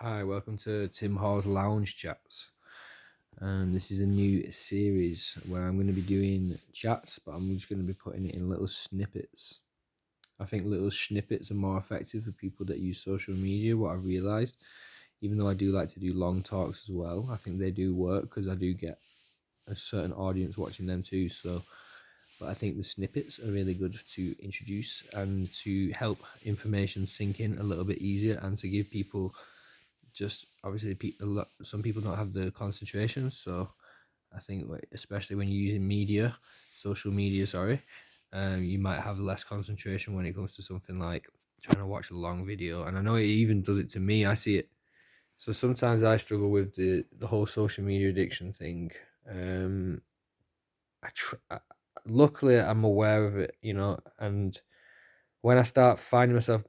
Hi, welcome to Tim Hall's Lounge Chats. This is a new series where I'm going to be doing chats, but I'm just going to be putting it in little snippets. I think little snippets are more effective for people that use social media, what I've realised. Even though I do like to do long talks as well, I think they do work because I do get a certain audience watching them too. But I think the snippets are really good to introduce and to help information sink in a little bit easier and to give people just obviously some people don't have the concentration, so I think especially when you're using social media, you might have less concentration when it comes to something like trying to watch a long video. And I know it even does it to me. I see it. So sometimes I struggle with the whole social media addiction thing. I tr- I, Luckily I'm aware of it, and when I start finding myself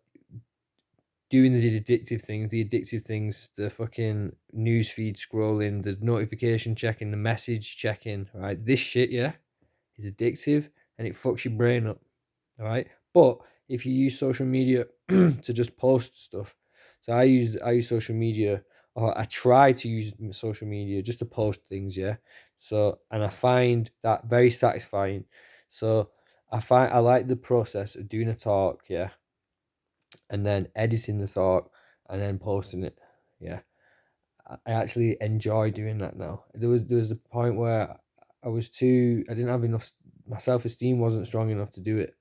doing the addictive things, the fucking news feed scrolling, the notification checking, the message checking, right? This shit, yeah, is addictive and it fucks your brain up, all right? But if you use social media to just post stuff, so I use social media, or I try to use social media just to post things, yeah. So and I find that very satisfying. So I like the process of doing a talk, yeah, and then editing the talk and then posting it. Yeah, I actually enjoy doing that now. There was a point where I didn't have enough. My self esteem wasn't strong enough to do it.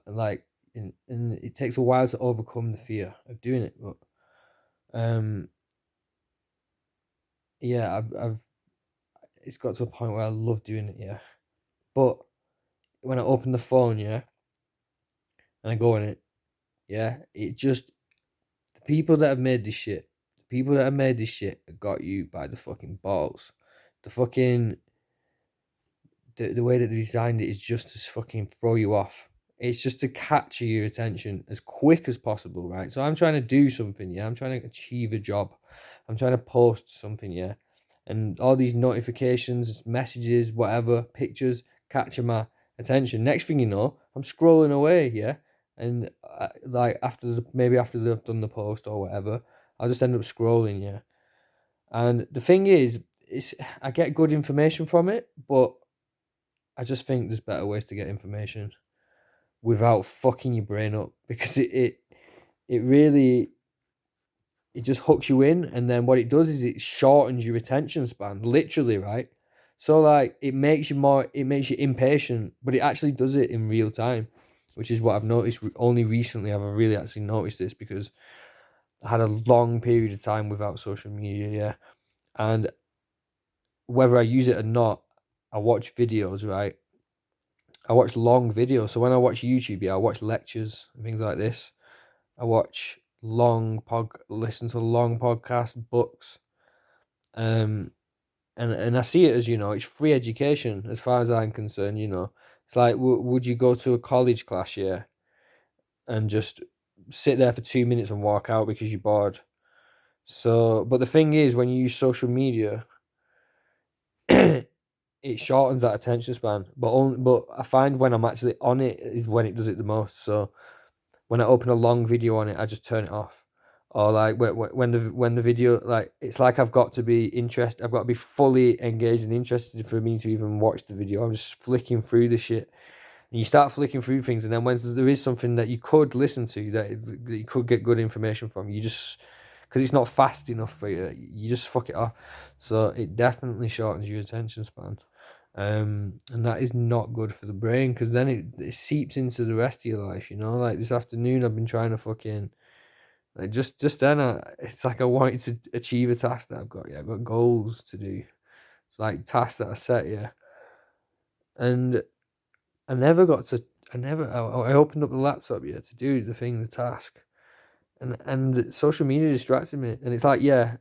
Like, and it takes a while to overcome the fear of doing it. But um, yeah, I've it's got to a point where I love doing it. Yeah, but when I open the phone, yeah, and I go on it, yeah, it just the people that have made this shit, have got you by the fucking balls. The fucking the way that they designed it is just to fucking throw you off. It's just to capture your attention as quick as possible, right? So I'm trying to do something, yeah. I'm trying to achieve a job. I'm trying to post something, yeah. And all these notifications, messages, whatever, pictures capture my attention. Next thing you know, I'm scrolling away, yeah. And like maybe after they've done the post or whatever, I'll just end up scrolling, yeah. And the thing is, I get good information from it, but I just think there's better ways to get information without fucking your brain up, because it really it just hooks you in, and then what it does is it shortens your attention span, literally, right? So like it makes you impatient, but it actually does it in real time, which is what I've noticed. Only recently have I really actually noticed this, because I had a long period of time without social media, yeah, and whether I use it or not, I watch videos, right? I watch long videos. So when I watch YouTube, yeah, I watch lectures and things like this. I watch listen to long podcasts, books, um, and I see it as, it's free education as far as I'm concerned. It's like, would you go to a college class, yeah, and just sit there for 2 minutes and walk out because you're bored? So, but the thing is, when you use social media, it shortens that attention span. But I find when I'm actually on it is when it does it the most. So when I open a long video on it, I just turn it off. Or like when the video, like, it's like I've got to be interested. I've got to be fully engaged and interested for me to even watch the video. I'm just flicking through the shit, and you start flicking through things, and then when there is something that you could listen to, that you could get good information from, you just, because it's not fast enough for you, you just fuck it off. So it definitely shortens your attention span. And that is not good for the brain, because then it seeps into the rest of your life. Like this afternoon, I've been trying to fucking, like, just then, it's like I wanted to achieve a task that I've got. Yeah, I've got goals to do. It's like tasks that I set. Yeah, and I never got to. I opened up the laptop, yeah, to do the task, and social media distracted me. And it's like, yeah,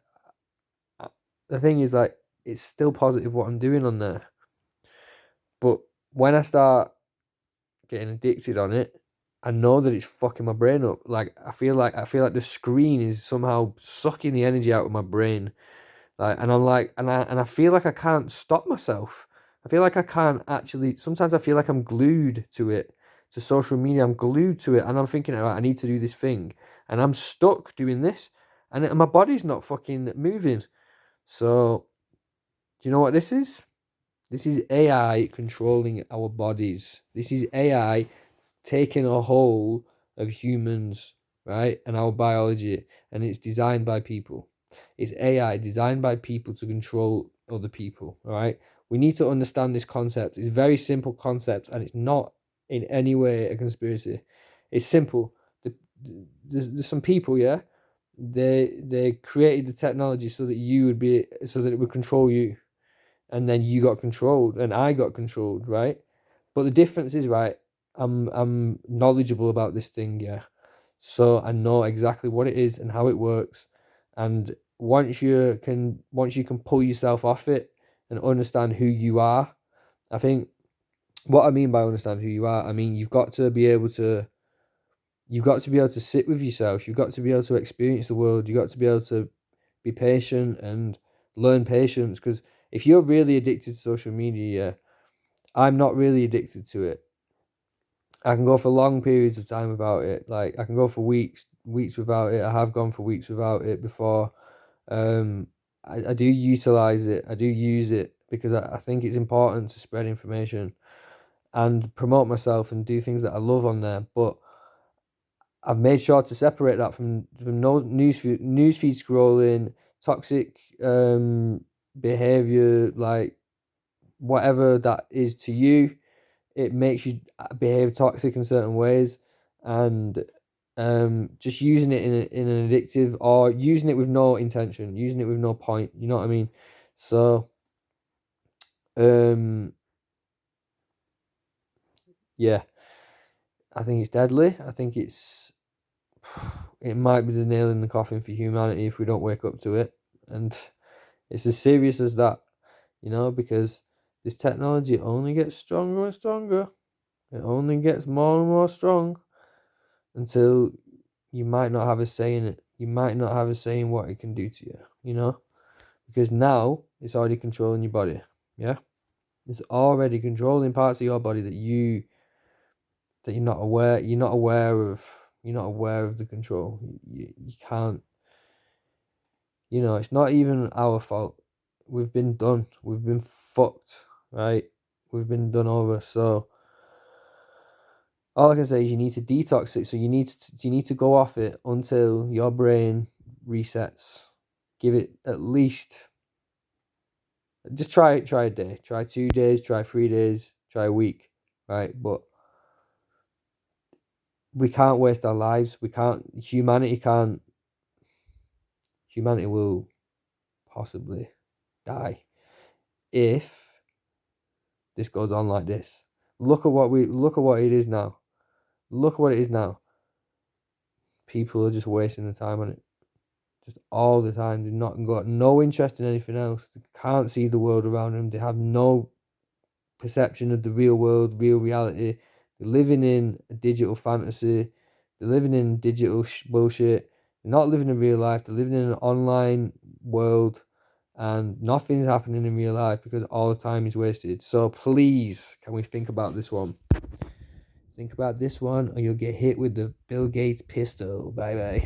uh, the thing is, like, it's still positive what I'm doing on there, but when I start getting addicted on it, I know that it's fucking my brain up. Like, I feel like the screen is somehow sucking the energy out of my brain. Like, and I'm like, and I feel like I can't stop myself. I feel like I can't actually. Sometimes I feel like I'm glued to it, to social media. I'm glued to it, and I'm thinking, all right, I need to do this thing, and I'm stuck doing this, and my body's not fucking moving. So, do you know what this is? This is AI controlling our bodies. This is AI taking a hold of humans, right? And our biology. And it's designed by people. It's AI designed by people to control other people, all right? We need to understand this concept. It's a very simple concept, and it's not in any way a conspiracy. It's simple. There's some people, yeah, they created the technology so that it would control you, and then you got controlled, and I got controlled, right? But the difference is, right, I'm knowledgeable about this thing, yeah. So I know exactly what it is and how it works. And once you can pull yourself off it and understand who you are, I think what I mean by understand who you are, I mean you've got to be able to sit with yourself. You've got to be able to experience the world. You've got to be able to be patient and learn patience. Because if you're really addicted to social media, yeah, I'm not really addicted to it. I can go for long periods of time without it. Like I can go for weeks without it. I have gone for weeks without it before. Um, I do utilize it. I do use it because I think it's important to spread information and promote myself and do things that I love on there. But I've made sure to separate that from no newsfeed scrolling, toxic behavior, like whatever that is to you. It makes you behave toxic in certain ways, and just using it in an addictive, or using it with no intention, using it with no point. You know what I mean? So um, yeah, I think it's deadly. I think it might be the nail in the coffin for humanity if we don't wake up to it, and it's as serious as that, because this technology only gets stronger and stronger. It only gets more and more strong until you might not have a say in it. You might not have a say in what it can do to you, because now it's already controlling your body. Yeah, it's already controlling parts of your body that you're not aware of. You're not aware of the control. You can't. It's not even our fault. We've been done. We've been fucked. Right? We've been done over. So all I can say is you need to detox it. So you need to go off it until your brain resets. Give it at least, just try a day, try 2 days, try 3 days, try a week, right? But we can't waste our lives. Humanity will possibly die if this goes on like this. Look at what it is now. Look at what it is now. People are just wasting the time on it. Just all the time. They've not got no interest in anything else. They can't see the world around them. They have no perception of the real world, real reality. They're living in a digital fantasy. They're living in digital bullshit. They're not living in real life. They're living in an online world, and nothing's happening in real life because all the time is wasted. So please, can we think about this one? Think about this one, or you'll get hit with the Bill Gates pistol. Bye bye.